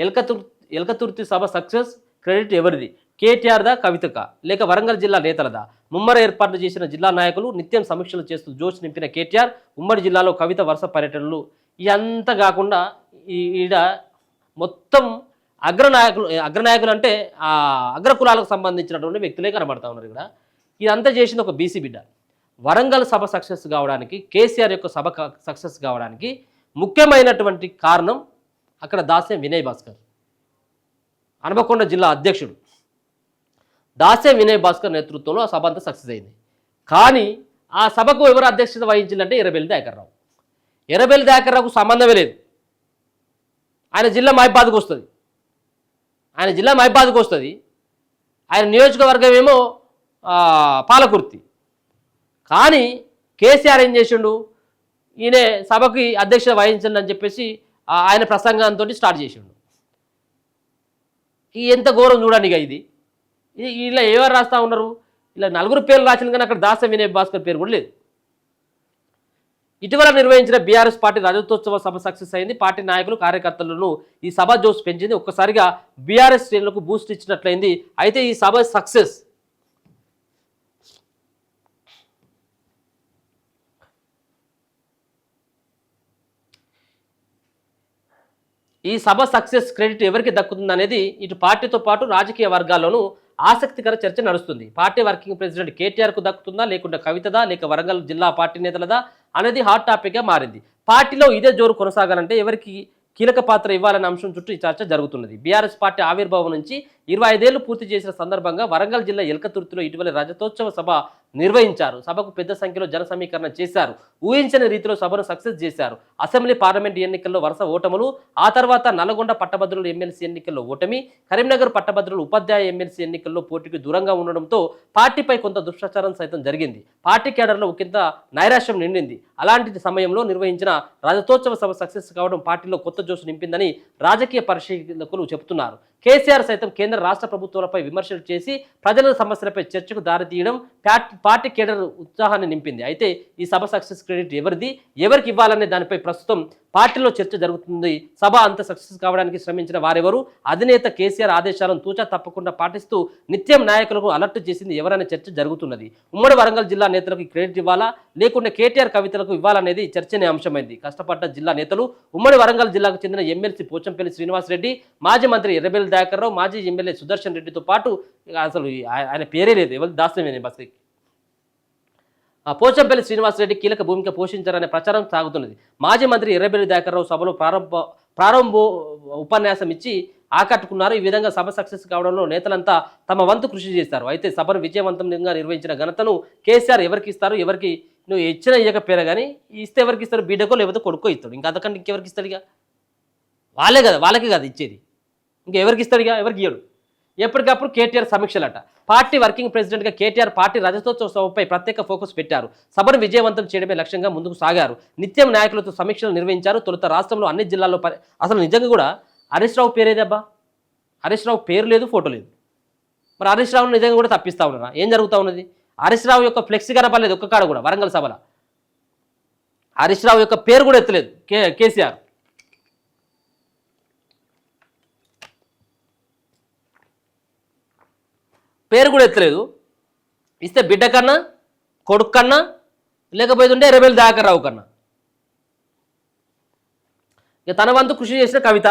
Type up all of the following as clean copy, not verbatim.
ఎల్కతుర్తి ఎల్కతుర్తి సభ success credit ఎవరిది? కేటీఆర్దా, కవితకా, లేక వరంగల్ జిల్లా నేతలదా? ముమ్మర ఏర్పాట్లు చేసిన జిల్లా నాయకులు నిత్యం సమీక్షలు చేస్తూ జోష్ నింపిన కేటీఆర్, ఉమ్మడి జిల్లాలో కవిత వరుస పర్యటనలు. ఇదంతా కాకుండా ఈడ మొత్తం అగ్రనాయకులు అంటే అగ్రకులాలకు సంబంధించినటువంటి వ్యక్తులే కనబడతా ఉన్నారు ఇక్కడ. ఇదంతా చేసింది ఒక బీసీ బిడ్డ. వరంగల్ సభ సక్సెస్ కావడానికి, కేసీఆర్ యొక్క సభ సక్సెస్ కావడానికి ముఖ్యమైనటువంటి కారణం అక్కడ దాస్యం వినయ్ భాస్కర్, హన్మకొండ జిల్లా అధ్యక్షుడు దాస్యం వినయ్ భాస్కర్ నేతృత్వంలో ఆ సభ అంతా సక్సెస్ అయింది. కానీ ఆ సభకు ఎవరు అధ్యక్షత వహించిందంటే ఎర్రబెల్లి దయాకర్రావు. ఎర్రబెల్లి దయాకర్రావుకు సంబంధమే లేదు. ఆయన జిల్లా మహిబాద్కు వస్తుంది. ఆయన నియోజకవర్గం ఏమో పాలకుర్తి. కానీ కేసీఆర్ ఏం చేసిండు, ఈయన సభకి అధ్యక్షత వహించండి అని చెప్పేసి ఆయన ప్రసంగంతో స్టార్ట్ చేసిండు. ఎంత ఘోరం చూడండి. ఇక ఇది ఇలా ఎవరు రాస్తా ఉన్నారు? ఇలా నలుగురు పేర్లు రాసిన కానీ అక్కడ దాస్యం వినయ్ భాస్కర్ పేరు కూడా లేదు. ఇటీవల నిర్వహించిన బీఆర్ఎస్ పార్టీ రజతోత్సవ సభ సక్సెస్ అయింది. పార్టీ నాయకులు, కార్యకర్తలను ఈ సభ జోస్ పెంచింది. ఒక్కసారిగా బీఆర్ఎస్ శ్రేణులకు బూస్ట్ ఇచ్చినట్లయింది. అయితే ఈ సభ సక్సెస్ క్రెడిట్ ఎవరికి దక్కుతుంది అనేది ఇటు పార్టీతో పాటు రాజకీయ వర్గాల్లోనూ ఆసక్తికర చర్చ నడుస్తుంది. పార్టీ వర్కింగ్ ప్రెసిడెంట్ కేటీఆర్కు దక్కుతుందా, లేకుంటే కవితదా, లేక వరంగల్ జిల్లా పార్టీ నేతలదా అనేది హాట్ టాపిక్గా మారింది. పార్టీలో ఇదే జోరు కొనసాగాలంటే ఎవరికి కీలక పాత్ర ఇవ్వాలనే అంశం చుట్టూ ఈ చర్చ జరుగుతున్నది. బీఆర్ఎస్ పార్టీ ఆవిర్భావం నుంచి 25 ఏళ్లు పూర్తి చేసిన సందర్భంగా వరంగల్ జిల్లా ఎల్కతుర్తిలో ఇటీవల రజతోత్సవ సభ నిర్వహించారు. సభకు పెద్ద సంఖ్యలో జన సమీకరణ చేశారు. ఊహించని రీతిలో సభను సక్సెస్ చేశారు. అసెంబ్లీ, పార్లమెంట్ ఎన్నికల్లో వరుస ఓటములు, ఆ తర్వాత నల్గొండ పట్టభద్రులు ఎమ్మెల్సీ ఎన్నికల్లో ఓటమి, కరీంనగర్ పట్టభద్రులు ఉపాధ్యాయ ఎమ్మెల్సీ ఎన్నికల్లో పోటీకి దూరంగా ఉండడంతో పార్టీపై కొంత దుష్ప్రచారం సైతం జరిగింది. పార్టీ కేడర్లో ఒకంత నైరాశ్యం నిండింది. అలాంటి సమయంలో నిర్వహించిన రజతోత్సవ సభ సక్సెస్ కావడం పార్టీలో కొత్త జోషు నింపిందని రాజకీయ పరిశీలకులు చెబుతున్నారు. కేసీఆర్ సైతం కేంద్ర రాష్ట్ర ప్రభుత్వాలపై విమర్శలు చేసి ప్రజల సమస్యలపై చర్చకు దారితీయడం పార్టీ కేడర్ ఉత్సాహాన్ని నింపింది. అయితే ఈ సభ సక్సెస్ క్రెడిట్ ఎవరికి ఇవ్వాలనే దానిపై ప్రస్తుతం పార్టీలో చర్చ జరుగుతుంది. సభ అంత సక్సెస్ కావడానికి శ్రమించిన వారెవరు? అధినేత కేసీఆర్ ఆదేశాలను తూచా తప్పకుండా పాటిస్తూ నిత్యం నాయకులకు అలర్ట్ చేసింది ఎవరనే చర్చ జరుగుతున్నది. ఉమ్మడి వరంగల్ జిల్లా నేతలకు క్రెడిట్ ఇవ్వాలా, లేకుంటే కేటీఆర్ కవితలకు ఇవ్వాలనేది చర్చనీయ అంశమైంది. కష్టపడ్డ జిల్లా నేతలు, ఉమ్మడి వరంగల్ జిల్లాకు చెందిన ఎమ్మెల్సీ పోచంపల్లి శ్రీనివాసరెడ్డి, మాజీ మంత్రి ఎర్రబెల్లి దయాకర్రావు, మాజీ ఎమ్మెల్యే సుదర్శన్ రెడ్డితో పాటు అసలు ఆయన పేరే లేదు, ఎవరు దాస్యం బస్కి పోచంపల్లి శ్రీనివాసరెడ్డి కీలక భూమిక పోషించారనే ప్రచారం సాగుతున్నది. మాజీ మంత్రి ఎర్రబెల్లి దయాకర్రావు సభలో ప్రారంభ ఉపన్యాసం ఇచ్చి ఆకట్టుకున్నారు. ఈ విధంగా సభ సక్సెస్ కావడంలో నేతలంతా తమ వంతు కృషి చేశారు. అయితే సభను విజయవంతంగా నిర్వహించిన ఘనతను కేసీఆర్ ఎవరికి ఇస్తారు? ఎవరికి నువ్వు ఇచ్చిన ఇయ్యకపోయినా కానీ ఇస్తే ఎవరికి ఇస్తారు? బిడ్డకో లేకపోతే కొడుకో ఇస్తాడు. ఇంకా అంతకంటే ఇంకెవరికి ఇస్తాడు? ఇక వాళ్ళే కదా, వాళ్ళకే కదా ఇచ్చేది. ఇంకా ఎవరికి ఇస్తాడు? ఇక ఎవరికి ఇయ్యడు. ఎప్పటికప్పుడు కేటీఆర్ సమీక్షలట. పార్టీ వర్కింగ్ ప్రెసిడెంట్గా కేటీఆర్ పార్టీ రజతోత్సవ సభపై ప్రత్యేక ఫోకస్ పెట్టారు. సభను విజయవంతం చేయడమే లక్ష్యంగా ముందుకు సాగారు. నిత్యం నాయకులతో సమీక్షలు నిర్వహించారు. తొలుత రాష్ట్రంలో అన్ని జిల్లాల్లో అసలు నిజంగా కూడా హరీష్ రావు పేరేదబ్బా? హరీష్ రావు పేరు లేదు, ఫోటో లేదు. మరి హరీష్ రావును నిజంగా కూడా తప్పిస్తా ఉన్నారా? ఏం జరుగుతూ ఉన్నది? హరీష్ రావు యొక్క ఫ్లెక్సీ కనపడలేదు ఒక్క కాడ కూడా. వరంగల్ సభలో హరీష్ రావు యొక్క పేరు కూడా ఎత్తలేదు కేసీఆర్. పేరు కూడా ఎత్తలేదు. ఇస్తే బిడ్డ కన్నా, కొడుకు కన్నా, లేకపోతే ఉంటే ఎర్రబెల్లి దయాకర్రావు కన్నా. ఇక తన వంతు కృషి చేసిన కవిత,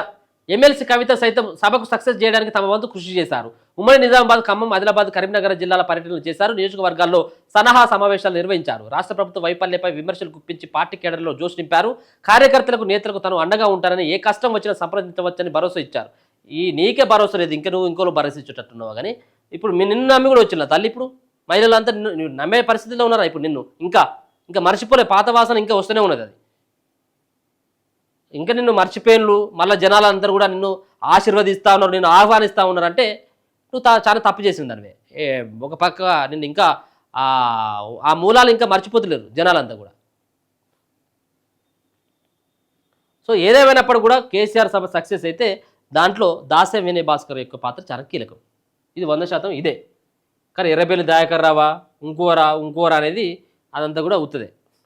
ఎమ్మెల్సీ కవిత సైతం సభకు సక్సెస్ చేయడానికి తమ వంతు కృషి చేశారు. ఉమ్మడి నిజామాబాద్, ఖమ్మం, ఆదిలాబాద్, కరీంనగర్ జిల్లాల పర్యటనలు చేశారు. నియోజకవర్గాల్లో సలహా సమావేశాలు నిర్వహించారు. రాష్ట్ర ప్రభుత్వ వైఫల్యంపై విమర్శలు గుప్పించి పార్టీ కేడర్లో జోష్ నింపారు. కార్యకర్తలకు, నేతలకు తను అండగా ఉంటారని, ఏ కష్టం వచ్చినా సంప్రదించవచ్చని భరోసా ఇచ్చారు. నీకే భరోసా లేదు, నువ్వు ఇంకోలో భరోసా ఇచ్చేటట్టున్నావు. కానీ ఇప్పుడు నిన్ను నమ్మి కూడా వచ్చిన తల్లి ఇప్పుడు మహిళలంతా నమ్మే పరిస్థితిలో ఉన్నారా? ఇప్పుడు నిన్ను ఇంకా మర్చిపోలే, పాత వాసన ఇంకా వస్తూనే ఉన్నది. అది ఇంకా నిన్ను మర్చిపోయినలు మళ్ళీ జనాలందరూ కూడా నిన్ను ఆశీర్వదిస్తూ ఉన్నారు, నిన్ను ఆహ్వానిస్తూ ఉన్నారు అంటే నువ్వు చాలా తప్పు చేసింది దానివే. ఒక పక్క నిన్ను ఇంకా ఆ మూలాలు ఇంకా మర్చిపోతలేరు జనాలంతా కూడా. సో ఏదేమైనప్పుడు కూడా కేసీఆర్ సభ సక్సెస్ అయితే దాంట్లో దాస్యం వినయ్ భాస్కర్ యొక్క పాత్ర చాలా కీలకం. ఇది 100% ఇదే. కానీ ఎర్రబెల్లి దయాకర్రావా ఇంకోరా అనేది అదంతా కూడా అవుతుంది.